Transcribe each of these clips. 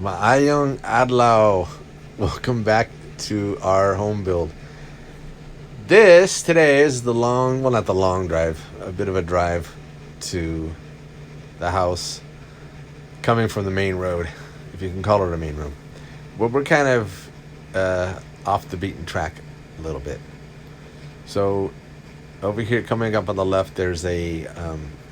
Maayong adlaw. Welcome back to our home build. This today is the long, well, not the long drive, a bit of a drive to the house coming from the main road, if you can call it a main road. We're kind of off the beaten track a little bit. So over here, coming up on the left, there's a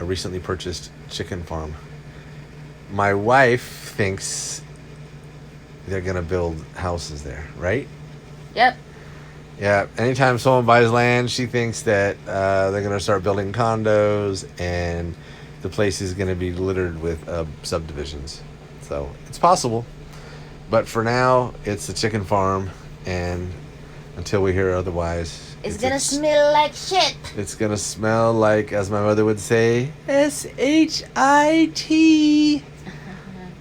recently purchased chicken farm. My wife thinks they're gonna build houses there, right? Yep. Yeah. Anytime someone buys land, she thinks that they're gonna start building condos, and the place is gonna be littered with subdivisions. So it's possible, but for now, it's a chicken farm, and until we hear otherwise, It's gonna smell like shit. It's gonna smell like, as my mother would say, shit.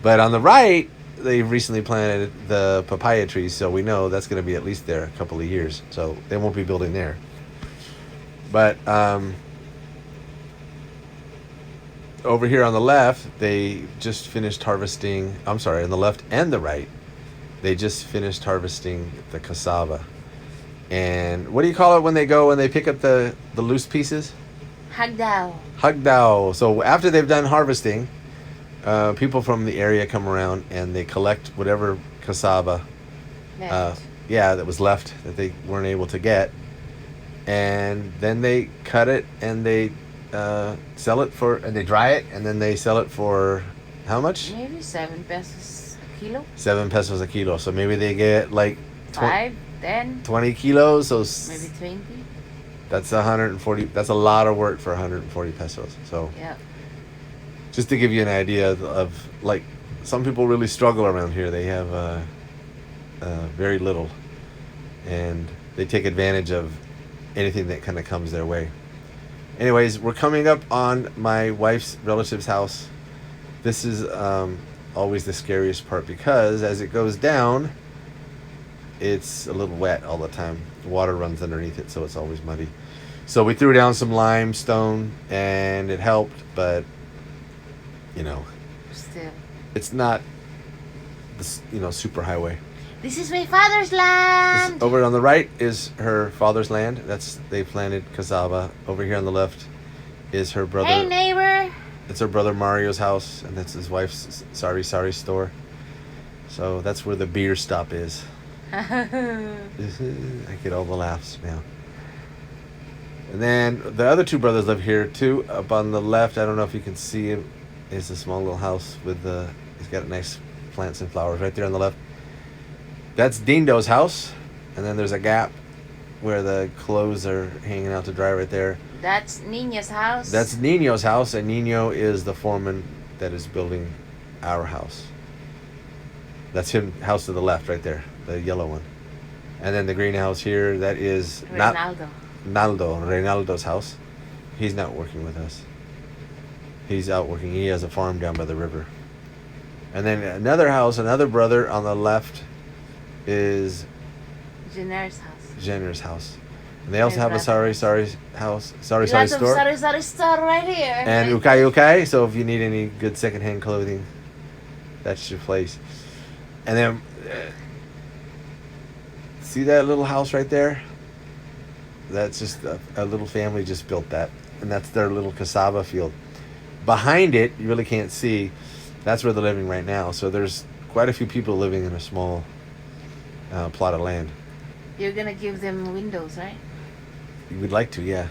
But on the right, they've recently planted the papaya trees, so we know that's going to be at least there a couple of years. So they won't be building there. But over here on the left, they just finished harvesting. I'm sorry, on the left and the right, they just finished harvesting the cassava. And what do you call it when they pick up the loose pieces? Hagdaw. Hagdaw. So after they've done harvesting, people from the area come around and they collect whatever cassava, that was left that they weren't able to get, and then they cut it and they sell it and they dry it, and then they sell it for how much? Maybe 7 pesos a kilo. 7 pesos a kilo. So maybe they get like 5, 10, 20 kilos. So maybe 20. That's 140. That's a lot of work for 140 pesos. So Yeah. just to give you an idea of like, some people really struggle around here. They have very little, and they take advantage of anything that kind of comes their way. Anyways, we're coming up on my wife's relative's house. This is always the scariest part, because as it goes down, it's a little wet all the time. Water runs underneath it, so it's always muddy. So we threw down some limestone and it helped, but Still. it's not super highway. This is my father's land. Over on the right is her father's land. They planted cassava. Over here on the left is her brother. Hey, neighbor. It's her brother Mario's house, and that's his wife's Sorry store. So that's where the beer stop is. I get all the laughs now. And then the other two brothers live here too. Up on the left, I don't know if you can see him, is a small little house with he's got nice plants and flowers right there on the left. That's Dindo's house, and then there's a gap where the clothes are hanging out to dry right there. That's Nina's house. That's Nino's house, and Nino is the foreman that is building our house. That's him, house to the left right there, the yellow one. And then the greenhouse here, that is Reynaldo's house. He's not working with us. He's out working. He has a farm down by the river. And then another house, another brother on the left is Jenner's house. And they also have a Sorry house. Sorry store. Sorry store right here. And Ukay. So if you need any good secondhand clothing, that's your place. And then see that little house right there? That's just a little family just built that, and that's their little cassava field. Behind it, you really can't see. That's where they're living right now. So there's quite a few people living in a small plot of land. You're gonna give them windows, right? We'd like to, yeah.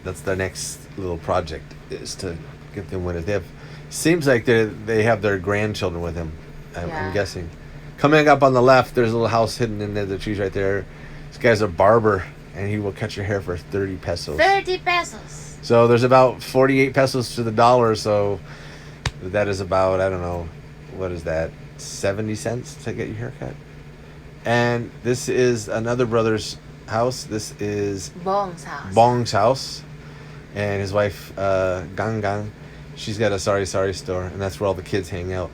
That's their next little project, is to get them windows. Seems like they have their grandchildren with them. I'm guessing. Coming up on the left, there's a little house hidden in the trees right there. This guy's a barber, and he will cut your hair for 30 pesos. 30 pesos. So there's about 48 pesos to the dollar, so that is about, I don't know, what is that, 70 cents to get your hair cut? And this is another brother's house. This is Bong's house. And his wife, Gang, she's got a Sorry store, and that's where all the kids hang out.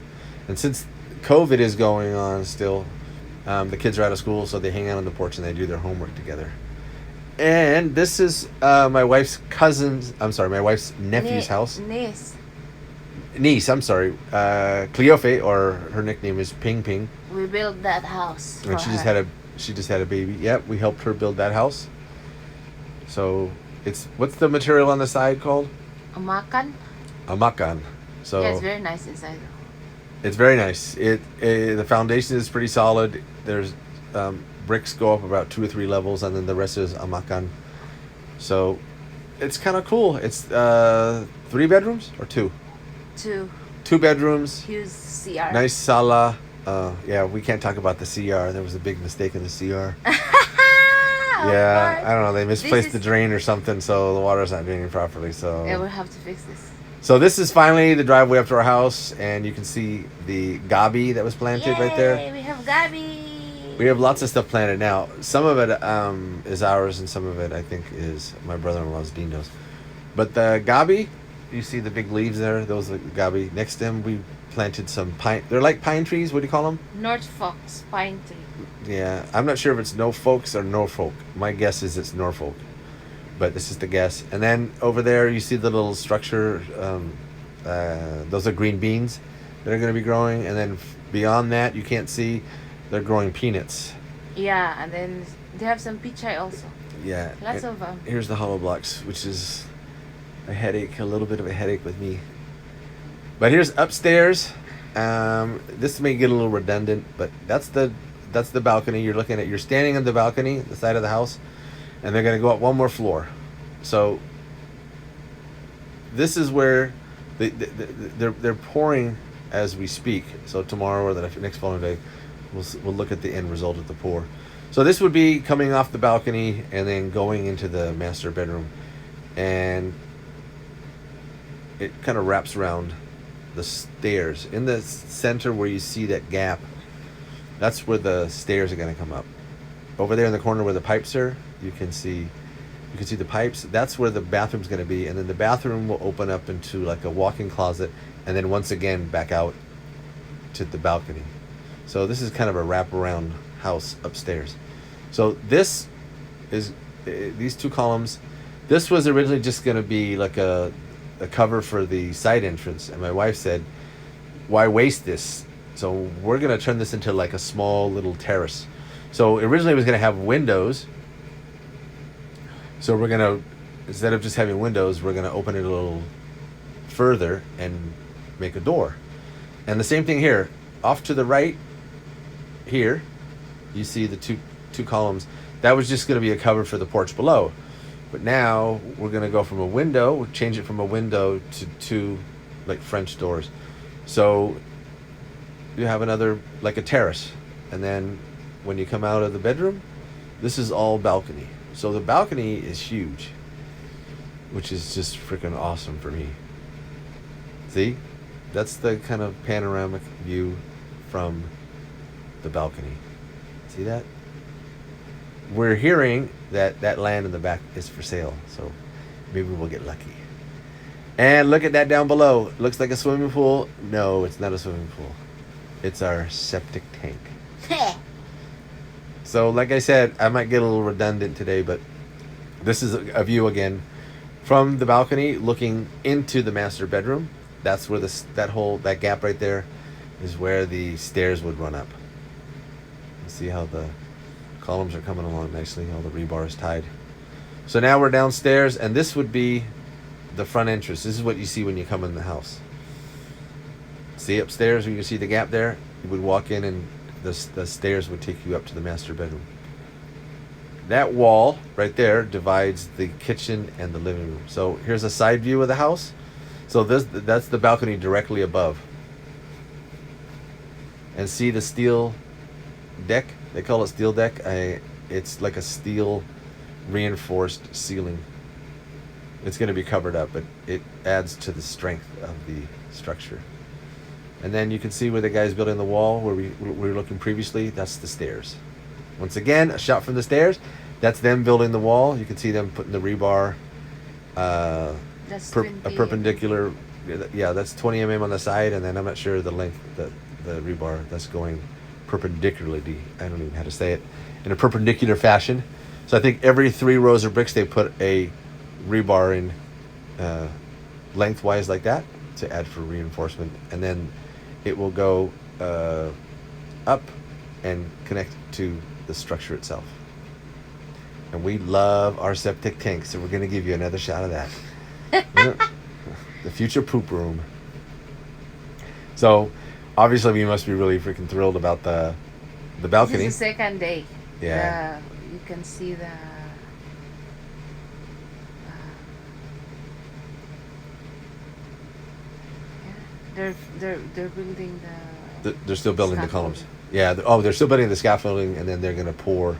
And since COVID is going on still, the kids are out of school, so they hang out on the porch and they do their homework together. And this is my wife's nephew's house. Niece. niece. I'm sorry, Cleofe, or her nickname is Ping Ping, We built that house for and she just her. had a baby. Yep, we helped her build that house. So it's what's the material on the side called? A makan. A makan. So Yeah, it's very nice inside. it's very nice. The foundation is pretty solid. There's bricks go up about 2 or 3 levels, and then the rest is amakan. So it's kind of cool. It's 3 bedrooms or 2? Two 2 bedrooms. huge CR. Nice sala. Yeah, we can't talk about the CR. There was a big mistake in the CR. Yeah, I don't know. They misplaced the drain or something, so the water's not draining properly. So Yeah, we'll have to fix this. So this is finally the driveway up to our house, and you can see the gabi that was planted right there. Yay, we have Gabi. We have lots of stuff planted now. Some of it is ours, and some of it I think is my brother-in-law's, Dino's. But the gabi, you see the big leaves there? Those are the gabi. Next to them, we planted some pine. They're like pine trees. What do you call them? Norfolk pine tree. Yeah, I'm not sure if it's Norfolks or Norfolk. My guess is it's Norfolk, but this is the guess. And then over there, you see the little structure. Those are green beans that are going to be growing. And then beyond that, you can't see. They're growing peanuts. Yeah, and then they have some pichay also. Yeah. Lots of them. Here's the hollow blocks, which is a headache, a little bit of a headache with me. But here's upstairs. This may get a little redundant, but that's the balcony you're looking at. You're standing on the balcony, the side of the house, and they're going to go up one more floor. So this is where they're pouring as we speak. So tomorrow or the next following day, we'll look at the end result of the pour. So this would be coming off the balcony and then going into the master bedroom, and it kind of wraps around the stairs. In the center where you see that gap, that's where the stairs are going to come up. Over there in the corner where the pipes are, you can see the pipes. That's where the bathroom's going to be, and then the bathroom will open up into like a walk-in closet, and then once again back out to the balcony. So this is kind of a wraparound house upstairs. So this is these 2 columns. This was originally just going to be like a cover for the side entrance, and my wife said, "Why waste this?" So we're going to turn this into like a small little terrace. So originally it was going to have windows. So we're going to, instead of just having windows, we're going to open it a little further and make a door. And the same thing here. Off to the right here, you see the two columns. That was just going to be a cover for the porch below. But now we're going to go from a window, we'll change it from a window to 2 like French doors. So you have another, like a terrace. And then when you come out of the bedroom, this is all balcony. So the balcony is huge, which is just freaking awesome for me. See? That's the kind of panoramic view from the balcony. See that? We're hearing that land in the back is for sale, so maybe we'll get lucky. And look at that down below. Looks like a swimming pool. No, it's not a swimming pool. It's our septic tank. So like I said, I might get a little redundant today, but this is a view again from the balcony looking into the master bedroom. That's where that gap right there is where the stairs would run up. You see how the columns are coming along nicely, all the rebar is tied. So now we're downstairs, and this would be the front entrance. This is what you see when you come in the house. See upstairs, you can see the gap there? You would walk in and the stairs would take you up to the master bedroom. That wall right there divides the kitchen and the living room. So here's a side view of the house. So that's the balcony directly above. And see the steel deck? They call it steel deck. It's like a steel reinforced ceiling. It's going to be covered up, but it adds to the strength of the structure. And then you can see where the guy's building the wall where we were looking previously. That's the stairs. Once again, a shot from the stairs. That's them building the wall. You can see them putting the rebar a perpendicular. Yeah, that's 20 mm on the side, and then I'm not sure the length, the rebar that's going perpendicularly. I don't even know how to say it, in a perpendicular fashion. So I think every 3 rows of bricks they put a rebar in lengthwise like that. to add for reinforcement, and then it will go up and connect to the structure itself. And we love our septic tank, so we're going to give you another shot of that. The future poop room. So, obviously, we must be really freaking thrilled about the balcony. This is the second day. Yeah. You can see the. They're building They're still building the columns. scaffolding. Yeah. They're still building the scaffolding, and then they're going to pour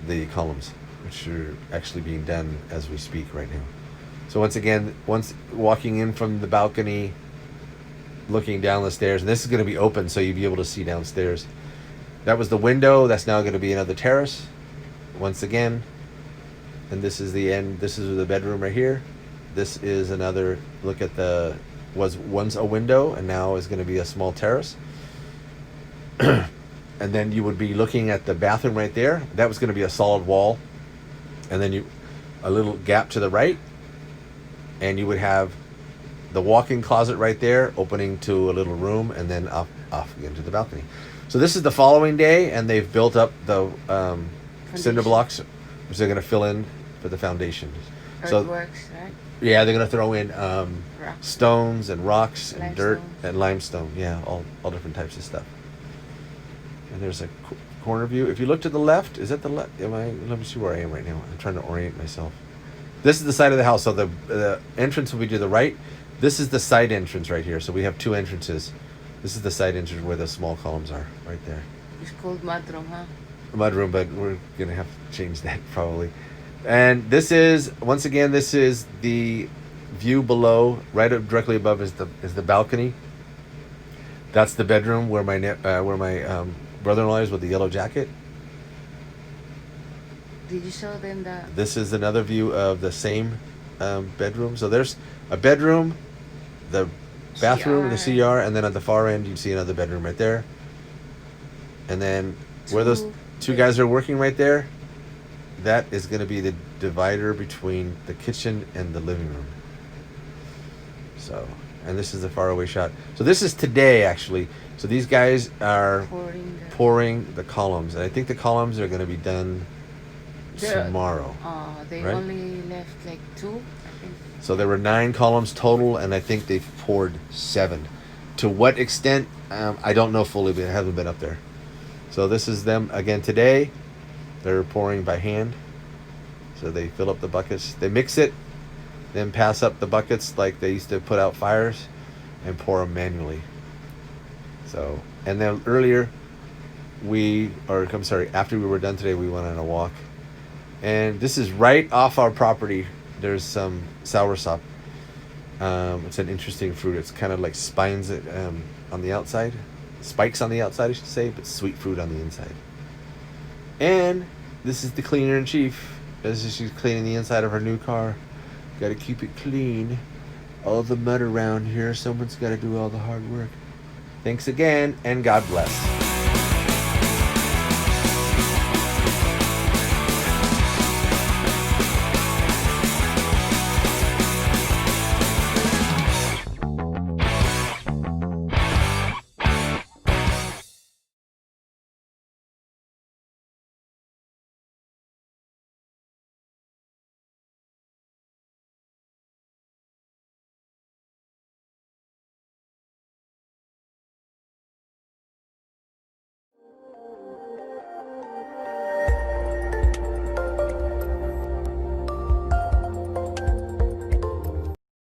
the columns, which are actually being done as we speak right now. So once walking in from the balcony, looking down the stairs, and this is going to be open, so you'll be able to see downstairs. That was the window. That's now going to be another terrace. Once again, and this is the end. This is the bedroom right here. This is another look at the was once a window and now is going to be a small terrace. And then you would be looking at the bathroom right there. That was going to be a solid wall, and then a little gap to the right, and you would have the walk-in closet right there, opening to a little room, and then off again to the balcony. So this is the following day, and they've built up the cinder blocks, which they're going to fill in for the foundation. Earthworks, right? Yeah, they're going to throw in Rocks. stones and rocks and dirt Limestone. and limestone. Yeah, all different types of stuff. And there's a corner view. If you look to the left, is that the left? Let me see where I am right now. I'm trying to orient myself. This is the side of the house. So the entrance will be to the right. This is the side entrance right here. So we have two entrances. This is the side entrance where the small columns are, right there. It's called mudroom, huh? Mudroom, but we're going to have to change that probably. And this is, once again, this is the view below. Right up directly above is the balcony. That's the bedroom where my brother-in-law is with the yellow jacket. Did you show them the? This is another view of the same bedroom. So there's a bedroom, the bathroom, the CR, and then at the far end you see another bedroom right there. And then where those two guys are working right there, that is going to be the divider between the kitchen and the living room. So, and this is a faraway shot. So this is today actually. So these guys are pouring the columns, and I think the columns are going to be done tomorrow. They right? only left like 2, I think. So there were 9 columns total, and I think they've poured 7. To what extent, I don't know fully, but I haven't been up there. So this is them again today. They're pouring by hand. So they fill up the buckets. They mix it, then pass up the buckets like they used to put out fires, and pour them manually. So, and then earlier, after we were done today, we went on a walk. And this is right off our property. There's some soursop. It's an interesting fruit. It's kind of like spines on the outside. Spikes on the outside, I should say, but sweet fruit on the inside. And this is the cleaner-in-chief. She's cleaning the inside of her new car. Got to keep it clean. All the mud around here, someone's got to do all the hard work. Thanks again, and God bless.